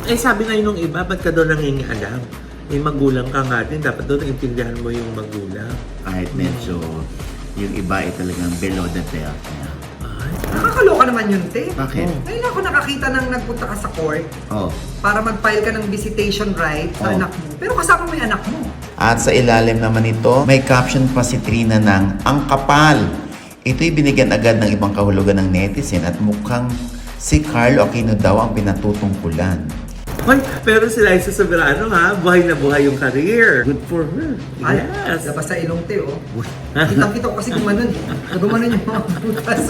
Eh sabi na nung iba, ba't ka daw nangingialam? May magulang ka nga din, dapat doon intindihan mo yung magulang. Kahit medyo yung iba ay talagang below the belt niya. Nakakaloka naman yun, te. Bakit? Ngayon ako nakakita nang nagpunta ka sa court Oh. para mag-file ka ng visitation right sa Oh. anak mo. Pero kasama mo yung anak mo. At sa ilalim naman nito, may caption pa si Trina ng ang kapal. Ito'y binigyan agad ng ibang kahulugan ng netizen at mukhang si Carlo Aquino daw ang pinatutungkulan. Hoy, pero si Liza Soberano ha, buhay na buhay yung career. Good for her. Ay, Yes. labas sa ilong, te, oh. Kitang-kita ko kasi gumanon. Gumanon yung mga butas.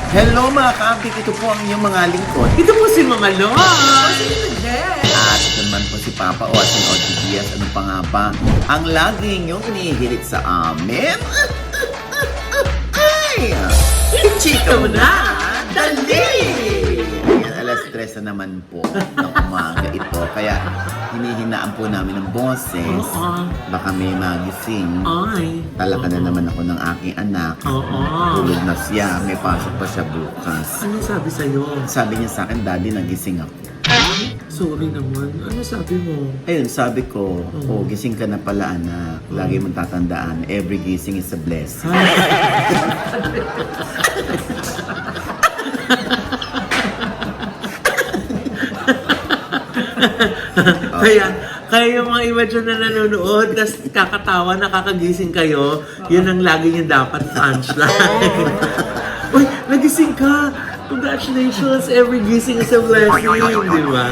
Hello mga kaabik, ito po ang inyong mga lingkod. Ito po si Mama Lon. At ito naman po si Papa Osin Odi Diaz. Ano pa nga ba ang lagi inyong inihirit sa amin? Ay! Chika mo na! Dali! Ayan, alas 3 na naman po ng umaga ito. Kaya hinihinaan po namin ng boses. Oo. Baka may magising. Ay. Talaga na naman ako ng aking anak. Oo. Tulog na siya. May pasok pa siya bukas. Ano sabi sa'yo? Sabi niya sa akin, Daddy, nagising ako. Sorry naman. Ano sabi mo? Ayun, sabi ko, oh, gising ka na pala, anak. Lagi mong tatandaan, every gising is a blessing. Kaya yung mga iba dyan na nanonood, tapos kakatawa, nakakagising kayo, yun ang lagi nyo dapat punchline. Uy, nagising ka! Congratulations! Every gising is a blessing, di ba?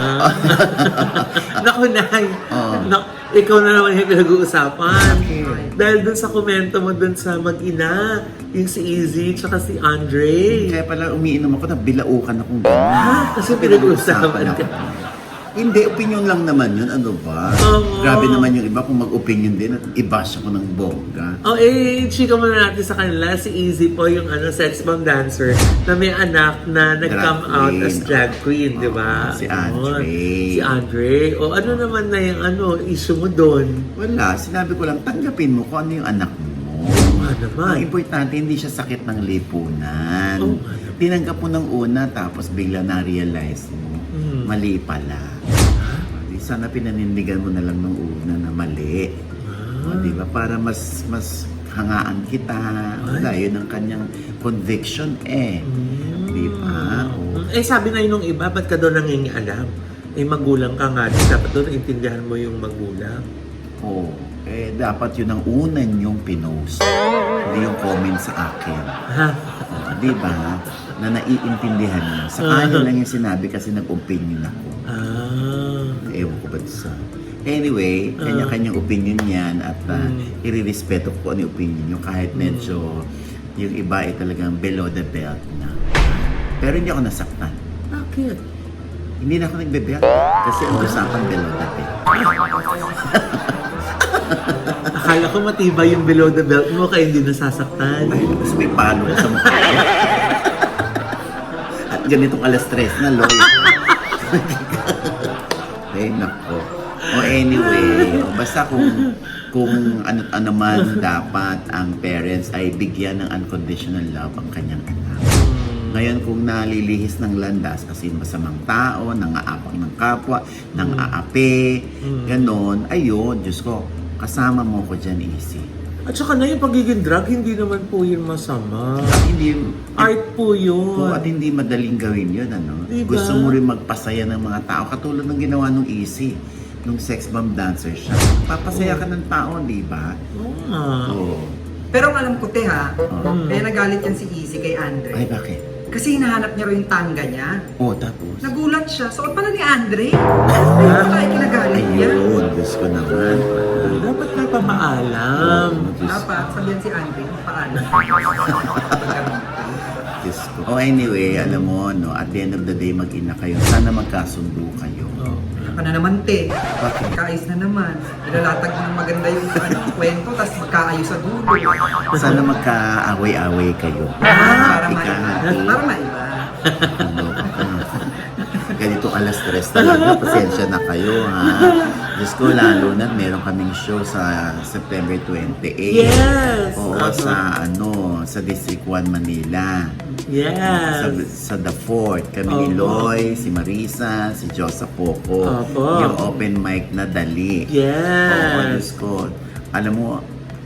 Naku, Nay. Ikaw na naman yung pinag-uusapan. Dahil dun sa komento mo dun sa mag-ina, yung si Izzy, tsaka si Andre. Kaya pala umiinom ako na bilaukan akong gano'n. Ha? Kasi pinag-uusapan ka. Hindi, opinion lang naman yun. Ano ba? Oo. Grabe naman yung iba kung mag-opinion din at i-bash ako ng bongga. Oh, chika muna natin sa kanila. Si Izzy po, yung sex bomb dancer, na may anak na nag-come Drag out queen. as drag queen, di ba? Si Andre. Si Andre. O ano naman na yung issue mo doon? Wala, sinabi ko lang, tanggapin mo kung ano yung anak mo. Nga naman. Ang importante, hindi siya sakit ng lipunan. Oo. Tinanggap mo ng una, tapos bigla na-realize mo, mali pala. Sana pinanindigan mo na lang nung una na mali. O, di ba? Para mas hangaan kita. Wala, yun ang kanyang conviction Di ba? O, Sabi na nung iba, ba't ka daw nangingialam? Magulang ka nga din. Dapat doon intindihan mo yung magulang. dapat yun ang una niyong pinost. Hindi yung comment sa akin. Di ba? Na naiintindihan niyo. Sa kanya lang yung sinabi kasi nag-opinion ako. Ewan ko ba sa... Anyway, kanya-kanyang opinion yan at irirespeto ko ano yung opinion nyo kahit medyo yung iba ay talagang below the belt na. Pero hindi ako nasaktan. Bakit? Hindi na ako nagbe-belt kasi ang usapan below the belt. Akala ko matibay yung below the belt mo kaya hindi nasasaktan. Ay, mas may palo ko sa mukha. At ganitong alas 3 na, Loy. Ay, nako. Anyway, basta kung ano man dapat ang parents ay bigyan ng unconditional love ang kanyang anak. Ngayon kung nalilihis ng landas kasi masamang tao, nangaapak ng kapwa, nang-aapi, ganon, ayun, Diyos ko, kasama mo ko dyan, easy. At saka na yung pagiging drug, hindi naman po yun masama. At hindi, Art po yun. at hindi madaling gawin yun, ano? Diba? Gusto mo rin magpasaya ng mga tao, katulad ng ginawa nung Easy, nung sex bomb dancer siya. Papasaya ka ng tao, di ba? Oo. Pero ang alam ko, te ha, kaya nagalit yan si Izzy kay Andre. Ay, bakit? Kasi hinahanap niya rin yung tanga niya. Tapos? Nagulat siya. Suot pala ni Andre. Kaya kaya kinagalit niya. Ayun, Diyos ko naman. Dapat may pamaalam. Dapat, sabihan si Andre, paano? Diyos ko. Anyway, alam mo, no, at the end of the day, mag-ina kayo. Sana magkasundo kayo. Ka na naman, te. Bakit? Kaayos na naman. Nilalatag mo ng maganda yung kwento, tapos magkaayos sa dulo. Sana magkaaway-away kayo. Para Ika, maiba. Para maiba. ganito alas 3 talaga, pasensya na kayo ha. Diyos ko, lalo na meron kaming show sa September 28. Yes! Oo, sa District 1 Manila. Yes! Sa The Fort, kami ni Loy, si Marisa, si Josa Poco. Opo. Yung open mic na dali. Yes! Oo, Diyos ko. Alam mo,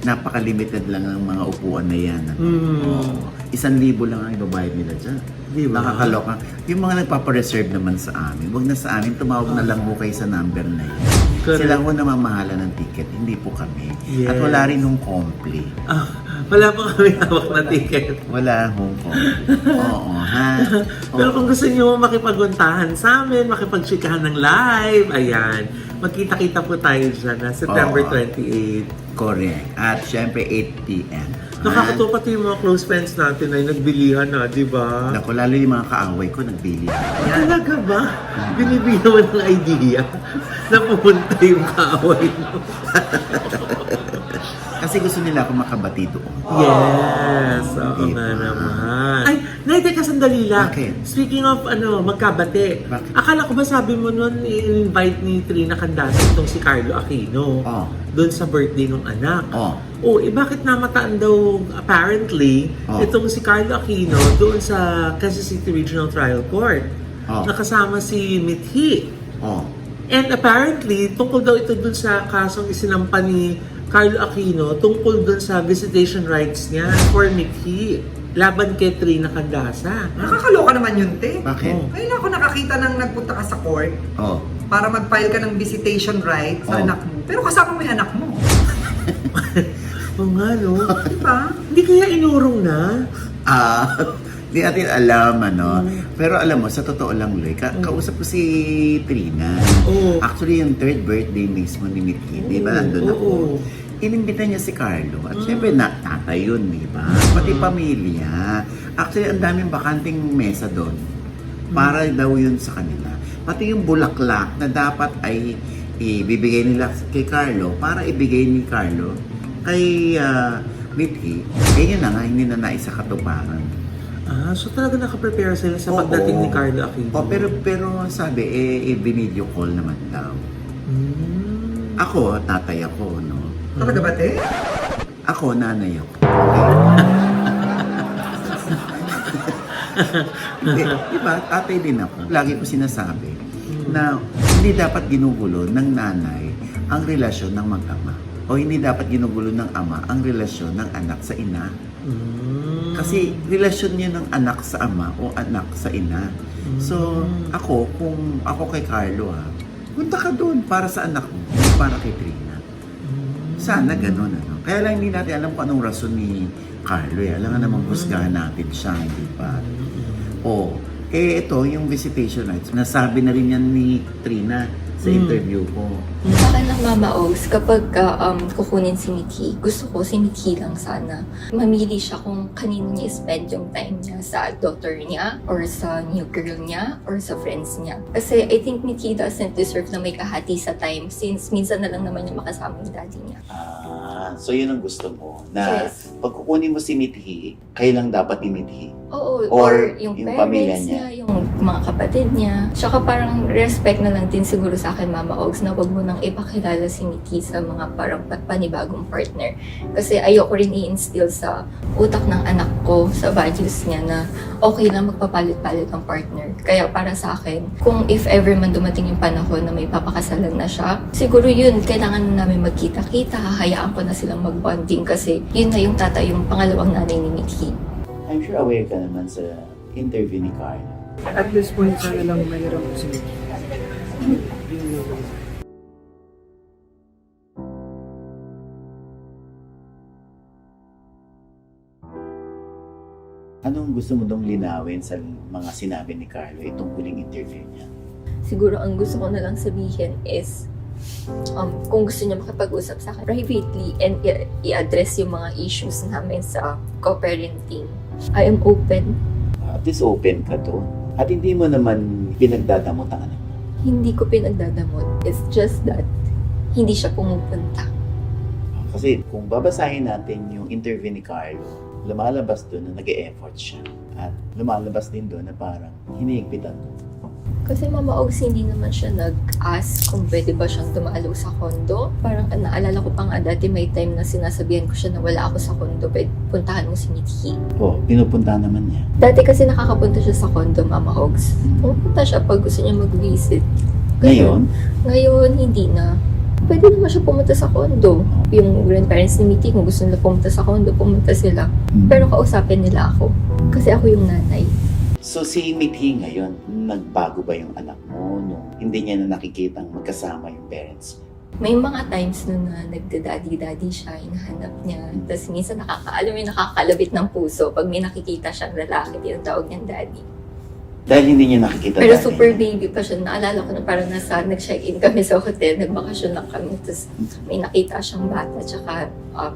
napaka-limited lang ang mga upuan na yan. Oo. 1,000 lang ang ibabayad nila dyan. Di ba? Nakakaloka. Yung mga nagpapareserve naman sa amin, wag na sa amin, tumawag na lang ho kayo sa number na yun. Correct. Sila ho namamahala ng ticket, hindi po kami. Yes. At wala rin hong compli. Wala pa kami hawak na ticket. Wala hong compli. Oo, ha? Pero kung gusto nyo makipaguntahan sa amin, makipagchikahan ng live, ayan, magkita-kita po tayo dyan na September Oo. 28. Correct. At syempre, 8 p.m. Nakakatuwa pati yung mga close friends natin ay nagbilihan na, di ba? Naku, lalo yung mga kaaway ko, nagbili. Talaga ba? Binibitawan ng idea na pupunta yung kaaway mo. Kasi gusto nila ako makabati doon. Yes, oo Diba? nga naman. Ay, Nay, teka, sandali lang. Bakit? Speaking of, magkabate. Bakit? Akala ko ba sabi mo nun, i-invite ni Trina Candasa itong si Carlo Aquino Oh. doon sa birthday ng anak. Oh. Bakit namataan daw, apparently, Oh. itong si Carlo Aquino doon sa Quezon City Regional Trial Court. Oh. Nakasama si Mithi. Oh. And apparently, tungkol daw ito dun sa kasong isinampa ni Carlo Aquino tungkol dun sa visitation rights niya for Mithi laban kay Trina Candasa. Nakakaloka naman yun, te. Bakit? Oh. Ngayon ako nakakita nang nagpunta ka sa court Oh. para mag-file ka ng visitation right sa Oh. anak mo. Pero kasama mo yung anak mo. Oo nga, no? Diba? Hindi kaya inurong na? Di natin alam, Pero alam mo, sa totoo lang, Loy, kausap ko si Trina. Oo. Actually, yung third birthday mismo ni Mickey, di ba, nandun ako. Oo. Inimbita niya si Carlo. At syempre, tatay yun, di ba? Pati pamilya. Actually, ang daming bakanting mesa doon. Para daw yun sa kanila. Pati yung bulaklak na dapat ay ibibigay nila kay Carlo para ibigay ni Carlo kay Mickey. Yun na nga, hindi na naisa katuparan. So talaga nakaprepare sila sa pagdating ni Carlo Aquino. Pero sabi, binideo call naman daw. Ako, tatay ako, no? Talaga ba, te? Ako, nanay ako. Diba, tatay din ako. Lagi ko sinasabi na hindi dapat ginugulo ng nanay ang relasyon ng mag-ama. O hindi dapat ginugulo ng ama ang relasyon ng anak sa ina. Kasi relasyon niya ng anak sa ama o anak sa ina. So, kung ako kay Carlo punta ka doon para sa anak mo, hindi para kay Trina. Sana ganun, Kaya lang hindi natin alam kung anong rason ni Carlo, Alam nga namang husgahan natin siya, hindi ba? Ito, yung visitation rights, nasabi na rin yan ni Trina sa interview ko. Sa akin ng Mama Ogs, kapag kukunin si Mithi, gusto ko si Mithi lang sana. Mamili siya kung kanino niya spend yung time niya, sa daughter niya, or sa new girl niya, or sa friends niya. Kasi I think Mithi doesn't deserve na may kahati sa time since minsan na lang naman niya makasama yung daddy niya. So yun ang gusto mo, na Yes. pag kukunin mo si Mithi, kayo lang dapat ni Mithi. Oo, Or yung yung pamilya parents niya. niya, yung mga kapatid niya. Tsaka parang respect na lang din siguro sa akin, Mama Ogs, na wag mo nang ipakilala si Mithi sa mga parang panibagong partner. Kasi ayoko rin i-instill sa utak ng anak ko, sa values niya na okay lang magpapalit-palit ang partner. Kaya para sa akin, kung if ever man dumating yung panahon na may papakasalan na siya, siguro yun, kailangan na namin magkita-kita, hahayaan ko na silang mag-bonding kasi yun na yung yung pangalawang nanay ni Mithi. I'm sure aware ka naman sa interview ni Carlo. At this point, sana lang mayroon ko sila. Anong gusto mo dong linawin sa mga sinabi ni Carlo itong huling interview niya? Siguro ang gusto ko na lang sabihin is kung gusto niya makipag-usap sa akin privately and i-address yung mga issues namin sa co-parenting, I am open. At least open ka doon. At hindi mo naman pinagdadamot ang anak mo. Hindi ko pinagdadamot. It's just that hindi siya pumupunta. Kasi kung babasahin natin yung interview ni Carlo, lumalabas doon na nag-e-effort siya. At lumalabas din doon na parang hinihigpitan ko. Kasi Mama Ogs, hindi naman siya nag-ask kung pwede ba siyang dumalaw sa kondo. Parang naalala ko pa nga dati may time na sinasabihan ko siya na wala ako sa kondo, pwede puntahan mo si Mithi. Oh, pinupunta naman niya. Dati kasi nakakapunta siya sa kondo, Mama Ogs. Pupunta siya pag gusto niya mag-visit. Ngayon? Ngayon, hindi na. Pwede naman siya pumunta sa kondo. Yung grandparents ni Mithi, kung gusto nila pumunta sa kondo, pumunta sila. Pero kausapin nila ako. Kasi ako yung nanay. So si Mithi ngayon, nagbago ba yung anak mo nung hindi niya na nakikitang magkasama yung parents? May mga times na nagda-daddy-daddy siya, hinahanap niya. Tapos minsan alam mo yung nakakalabit ng puso pag may nakikita siyang lalaki, tinatawag niyang daddy. Dahil hindi niya nakikita Pero dati. super baby pa siya. Naalala ko na parang nag-check-in kami sa hotel, nagbakasyon lang kami. Tapos may nakita siyang bata, tsaka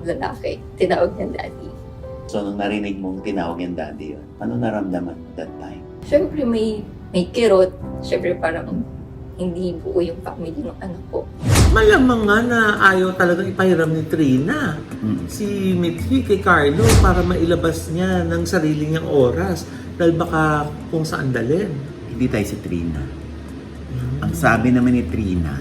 lalaki. Tinawag niyang daddy. So nung narinig mong tinawag yung daddy yun, ano naramdaman mo that time? Siyempre may kirot. Siyempre parang hindi buo yung family ng anak ko. Malamang nga na ayaw talagang ipahiram ni Trina si Mithi kay Carlo para mailabas niya ng sarili niyang oras dahil baka kung saan dalhin. Hindi tayo si Trina. Ang sabi naman ni Trina,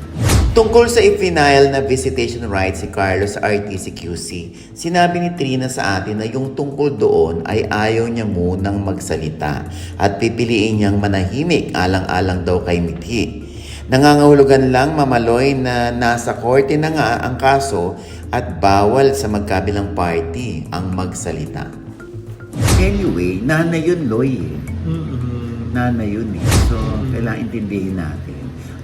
tungkol sa i-final na visitation rights si Carlos sa RTCQC, sinabi ni Trina sa atin na yung tungkol doon ay ayaw niya munang magsalita at pipiliin niyang manahimik alang-alang daw kay Mithi. Nangangahulugan lang mamaloy na nasa korte na nga ang kaso at bawal sa magkabilang party ang magsalita. Anyway, nanay yun, Loy. Nanay yun eh. So, kailangan intindihin natin.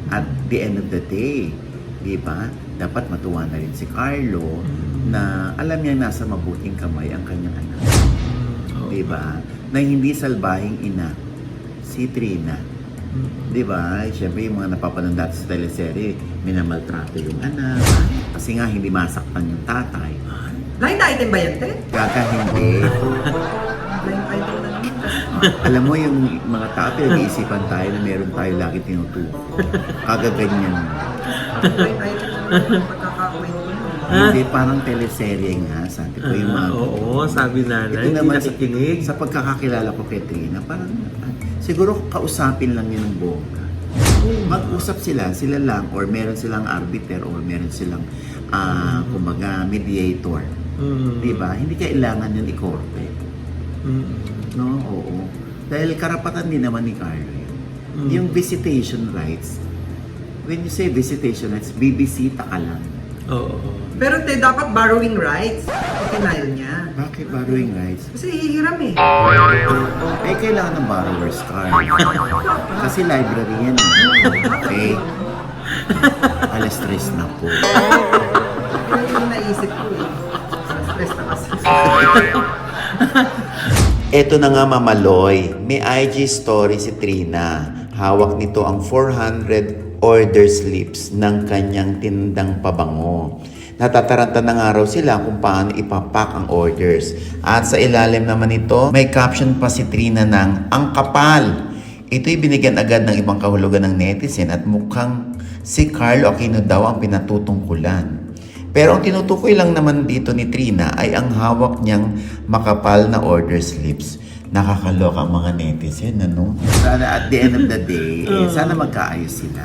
At the end of the day, di ba, dapat matuwa na rin si Carlo na alam niya nasa mabuting kamay ang kanyang anak. Di ba? Na hindi salbahing ina si Trina. Di ba? Siyempre, yung mga napapanood dati sa teleserye, minamaltrato yung anak. Kasi nga, hindi masaktan yung tatay. Line item ba yan, te? Kaka hindi. Line item na naman. Alam mo, yung mga tao, pinag-iisipan tayo na meron tayo lagi tinutuko. Kagaganyan. Line item na naman pagkakakwento mo. Hindi, parang teleserye nga. Sabi ko yung mga... Oo, sabi nanay, Ito hindi naman, nakikinig. sa pagkakakilala ko kay Trina, parang siguro kausapin lang yun ng bongga. Mag-usap sila lang, or meron silang arbiter, or meron silang, kumbaga, mediator. Di ba? Hindi kailangan yun i-korte. No? Oo. Dahil karapatan din naman ni Carlo yun. Yung visitation rights, when you say visitation rights, bibisita ka lang. Oo. Pero te, dapat borrowing rights. Itinayal niya. Bakit borrowing rights? Kasi hihiram eh. Eh, kailangan ng borrower's card. Kasi library yan. Okay? Alas 3 na po. Yun yung naisip ko eh. Stress na kasi. Eto na nga mamaloy, may IG story si Trina. Hawak nito ang 400 order slips ng kanyang tindang pabango. Natataranta na nga raw sila kung paano ipapak ang orders. At sa ilalim naman nito, may caption pa si Trina ng, "Ang kapal." Ito'y binigyan agad ng ibang kahulugan ng netizen at mukhang si Carlo Aquino daw ang pinatutungkulan. Pero ang tinutukoy lang naman dito ni Trina ay ang hawak niyang makapal na order slips. Nakakaloka ang mga netizen, ano? Sana at the end of the day, sana magkaayos sila.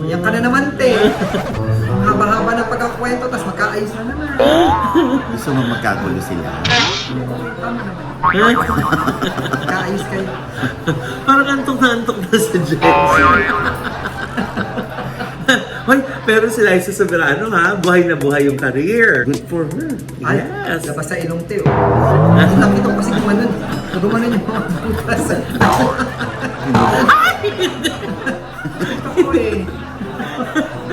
Yan ka na naman, te. Ang haba-haba ng pagkakwento, tapos magkaayos na naman. Gusto mo magkagulo sila? Tama naman. Magkaayos kayo. Parang antok na sa Jen. Hoy, pero si Liza Soberano ha, buhay na buhay yung career. Good for her. Ay, Yes. labas sa ilong, te. Nakita ko kasi gumanon. Gumanon yung mga bukas. Ako eh.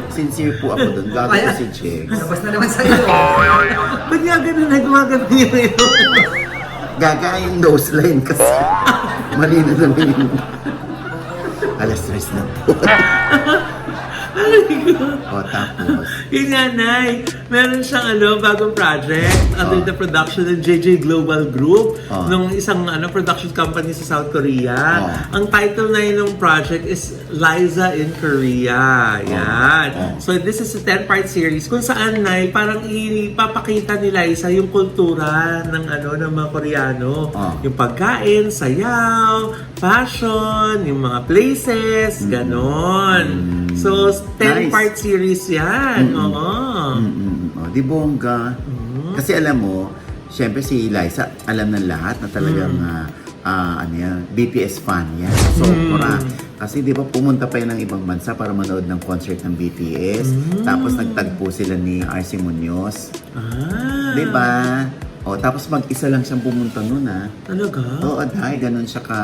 Sincere po ako doon. Gago Kaya- ko si Chex. Labas na naman sa ilong. Ba't nga ganun na gumagano yun? Gaga yung nose line kasi. Mali na naman yung... Alas 3 na po. O, tapos, Yun nga, Nay. Meron siyang bagong project under the production ng JJ Global Group nung isang production company sa South Korea. Ang title na yun ng project is Liza in Korea. Yan. So this is a 10-part series kung saan, Nay, parang ipapakita ni Liza yung kultura ng ng mga Koreano. Yung pagkain, sayaw, fashion, yung mga places, ganon. So, 10-part series yan. Oo. Di bongga. Kasi alam mo, syempre si Liza, alam ng lahat na talagang BTS fan yan. Sobra. Kasi di ba pumunta pa yan ng ibang bansa para manood ng concert ng BTS. Tapos nagtagpo sila ni RC Munoz. Di ba? Tapos mag-isa lang siyang pumunta nun Talaga? Oo, dahil ganun siya ka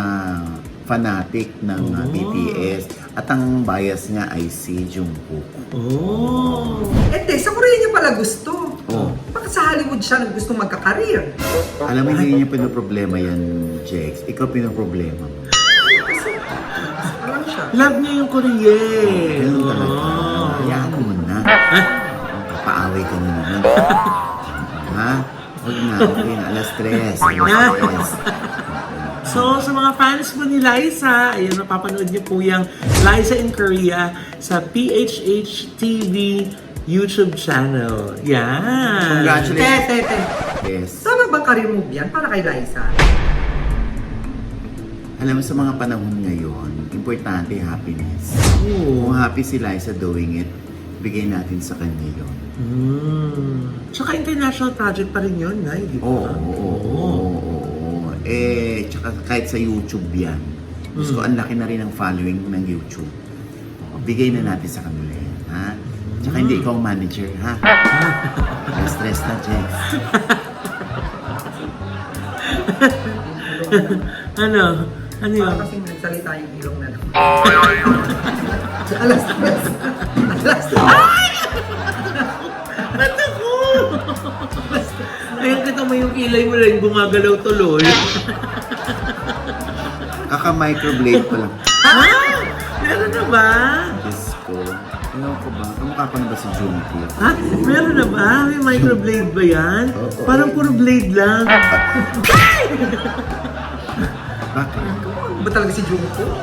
fanatic ng BTS. At ang bias niya ay si Jungkook. Sa Korea niya pala gusto. Bakit sa Hollywood siya gusto magka-career? Alam mo, hindi niya pinoproblema yan, Jex. Ikaw pinoproblema mo. Ano siya? Love niya yung Korea. Ganun talaga. Hayaan mo na. Papaaway ka na naman. Ha? Huwag na. Okay na. Alas 3. So, sa mga fans mo ni Liza, ayan, napapanood niyo po yung Liza in Korea sa PHH TV YouTube channel. Yan. Congratulations. Te. Yes. Tama bang career move yan para kay Liza? Alam mo, sa mga panahon ngayon, importante happiness. Kung happy si Liza doing it, bigay natin sa kanya yun. Tsaka international project pa rin yun, Nay, di ba? Oo. Tsaka kahit sa YouTube yan. Gusto ko, ang laki na rin ang following ng YouTube. Bigay na natin sa kanila yan, ha? Tsaka hindi ikaw ang manager, ha? Na-stress na, Jeff. Ano yun? Para kasing nagsalita yung ilong na lang. Alas 3. Ba't ako? Ayun, kita mo yung kilay mo rin, gumagalaw tuloy. Kaka-microblade pa lang. Meron na ba? Diyos ko. Ewan ko ba? Kamukha pa na ba si Jungkook? Meron na ba? May microblade ba yan? Oo. Parang puro blade lang. Bakit? Ba talaga si Jungkook?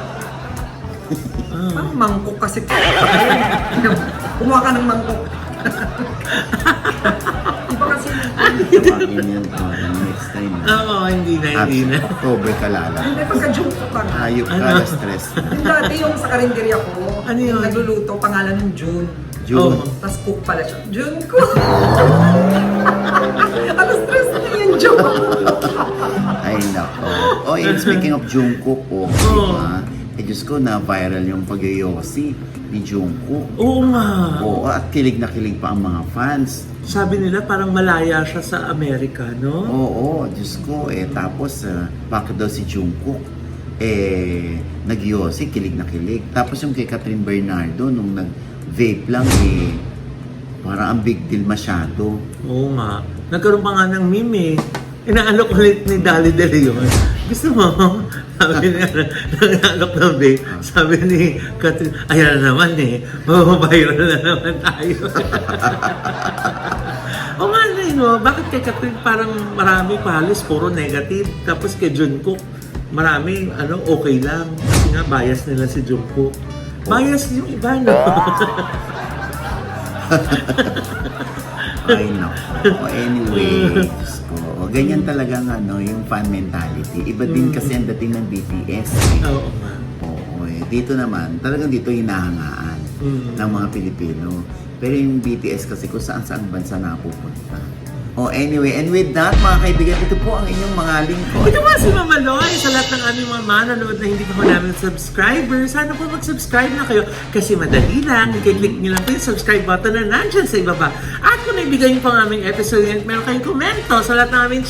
Parang mangkok kasi. Kumuha ka ng mangkok. Iba kasi. Tawagin yan. Next time. Oo, hindi na. October ka lala. Hindi, pagka Jungkook ka nga. Hayop ka, stress na. Yung dati yung sa karinderya ko, Ano yun? yung nagluluto, pangalan ng June. June. Tapos cook pala siya. Jungkook! Ano stress na yung June? Ay, nako. And speaking of Jungkook, diba? Diyos ko, na-viral yung pag-yosi ni Jungkook. Oo nga. At kilig na kilig pa ang mga fans. Sabi nila parang malaya siya sa Amerika, no? Oo, Diyos ko. Tapos, bakit daw si Jungkook? Nag-yosi, kilig na kilig. Tapos yung kay Catherine Bernardo, nung nag-vape lang, parang ang big deal masyado. Oo nga. Nagkaroon pa nga ng meme. Inaalok ulit ni Dali De Leon. Gusto mo? Sabi niya, nag-alok ng vape. Sabi ni Catherine, ayan na naman mababayro na naman tayo. O nga na no? Bakit kay Catherine parang marami halos puro negative. Tapos kay Jungkook, marami okay lang. Kasi nga bias nila si Jungkook. Bias yung iba, no? Ay, nako. Anyway, Diyos ko. Ganyan talaga yung fan mentality. Iba din kasi ang dating ng BTS. Oo nga. Dito naman, talagang dito hinahangaan ng mga Pilipino. Pero yung BTS kasi kung saan-saan bansa napupunta. Anyway, and with that, mga kaibigan, ito po ang inyong mga lingkod. Ito nga si Mama Loy, sa lahat ng aming mga manonood na hindi pa po namin subscribers. Sana po mag-subscribe na kayo kasi madali lang. I-click nyo lang po yung subscribe button na nandyan sa ibaba. At kung naibigay nyo po ang aming episode at meron kayong komento sa lahat ng aming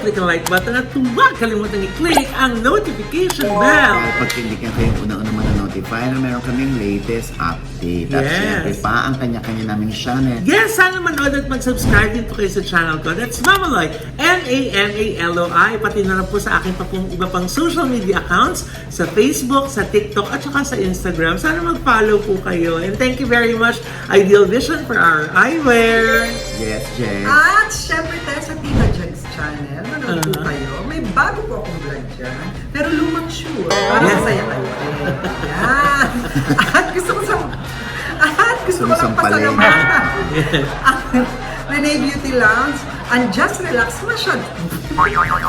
click ang like button at huwag kalimutan i-click ang notification bell. Pag hindi ka kayo una-una manonood ma-notify na meron kaming latest update. At Yes. syempre pa ang kanya-kanya naming channel. Yes, sana manood at mag-subscribe din po kayo sa channel ko. That's Mamaloy, M-A-M-A-L-O-I. Pati na lang po sa akin pa pong iba pang social media accounts sa Facebook, sa TikTok, at saka sa Instagram. Sana mag-follow po kayo. And thank you very much, Ideal Vision, for our eyewear. Yes, Jen. At syempre tayo sa Tita Jen's channel. Manood po kayo. May bago po akong vlog dyan. Pero lumang sure. Para Yes. masaya kayo. Yan. At gusto ko lang Sumasampalay. pasalamatan. Ang Renee Beauty Lounge, and Just Relax Massage.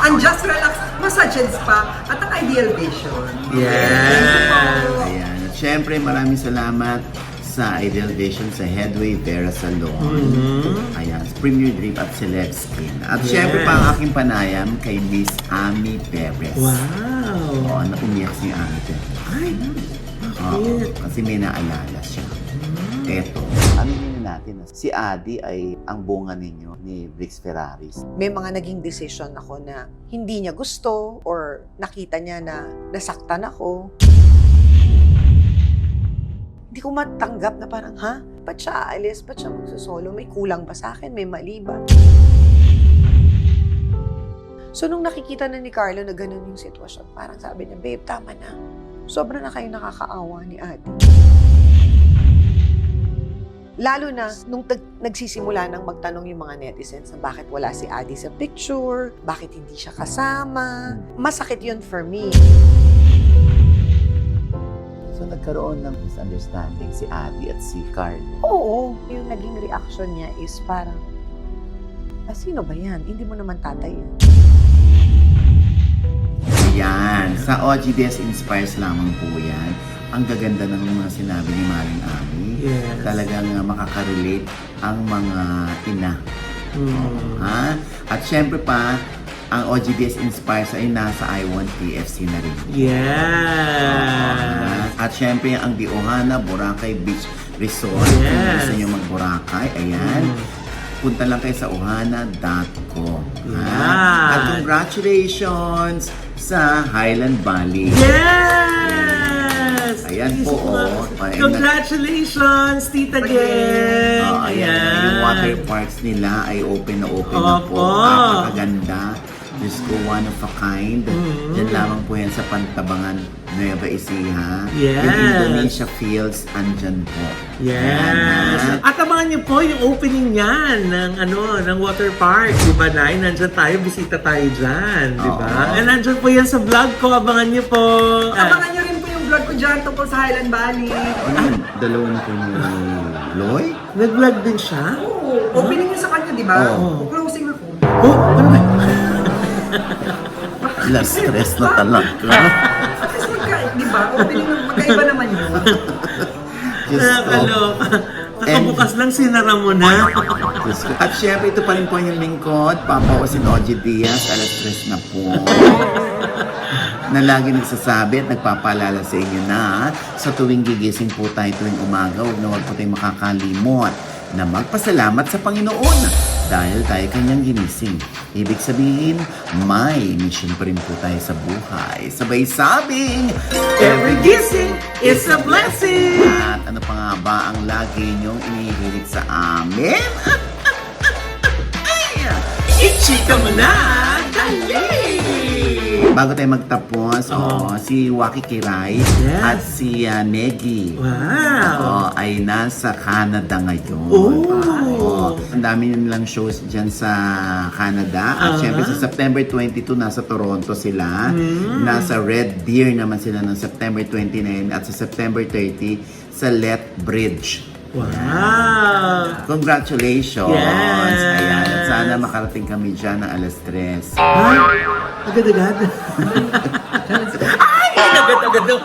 And Just Relax Massage and Spa. At ang Ideal Vision. Yes. Ayan. At syempre, maraming salamat sa Ideal Vision sa Headway Vera Salon. Ayan, Premier Drip at Celeb Skin. At Yes. syempre pa ang aking panayam kay Miss Ami Perez. Wow. Oo, umiyak si Ami Perez. Ay, Oo, bakit? kasi may naalala siya. Eto, aminin natin na si Adi ay ang bunga ninyo ni Brix Ferraris. May mga naging decision ako na hindi niya gusto or nakita niya na nasaktan ako. Hindi ko matanggap na parang, ha? Ba't siya aalis? Ba't siya magsusolo? May kulang ba sa akin? May mali ba? So, nung nakikita na ni Carlo na ganun yung sitwasyon, parang sabi niya, babe, tama na. Sobra na kayo nakakaawa ni Adi. Lalo na nung nagsisimula nang magtanong yung mga netizens na bakit wala si Adi sa picture, bakit hindi siya kasama. Masakit yun for me. So nagkaroon ng misunderstanding si Adi at si Carlo. Oo, yung naging reaction niya is parang, sino ba yan? Hindi mo naman tatay yan. Ayan, sa OGDS Inspires lamang po yan. Ang gaganda ng mga sinabi ni Maring Ami. Yes. Talagang makaka-relate ang mga ina. Ha? At syempre pa, ang OGDS Inspires ay nasa I1 TFC na rin. Yes. At syempre, ang Di Ohana Boracay Beach Resort. Kung Yes. gusto nyo mag-Boracay, ayan. Punta lang kayo sa ohana.com. Yeah. At congratulations sa Highland Valley. Yes! Ayan po, oh. Ayan. Congratulations, Tita Gen! Ayan. Yung water parks nila ay open na po. Opo. Napakaganda. Diyos ko, one of a kind. Yan lamang po yan sa Pantabangan, Nueva Ecija. Yes. Yung Indonesia Fields, andyan po. Yes! Ayan, ha? At abangan niyo po yung opening niyan ng water park. Di ba, Nay? Nandyan tayo, bisita tayo dyan. Di ba? Oo. And nandyan po yan sa vlog ko. Abangan niyo po. Abangan niyo rin po yung vlog ko dyan tungkol sa Highland Valley. Ano yun? Dalawa na po ni Loy? Nag-vlog din siya? Oo, opening niyo sa kanya, di ba? Oo. Closing ako. Oh, ano ba? Last stress na talaga. At least di ba? Opening, magkaiba naman yun. Diyos ko. Nakakaloka. Kakabukas lang, sinara mo na. Diyos ko. At syempre, ito pa rin po yung lingkod. Papa Osin Oji Diaz, alas stress na po. Na lagi nagsasabi at nagpapaalala sa inyo na sa tuwing gigising po tayo tuwing umaga, huwag po tayong makakalimot na magpasalamat sa Panginoon dahil tayo kanyang ginising. Ibig sabihin, may mission pa rin po tayo sa buhay. Sabay sabing, Every gising is a blessing! At ano pa nga ba ang lagi niyong inihilig sa amin? Ichika mo na! Dali! Bago tayo magtapos, si Waki Kiray Yes. at si Negi Wow! ay nasa Canada ngayon. Oh! Ang dami nilang shows dyan sa Canada. At syempre sa September 22, nasa Toronto sila. Nasa Red Deer naman sila ng September 29 at sa September 30 sa Lethbridge. Wow! Congratulations! Yes. Ayan, at sana makarating kami dyan ng alas 3. Ay! Agad-agad. Ay! Agad-agad daw.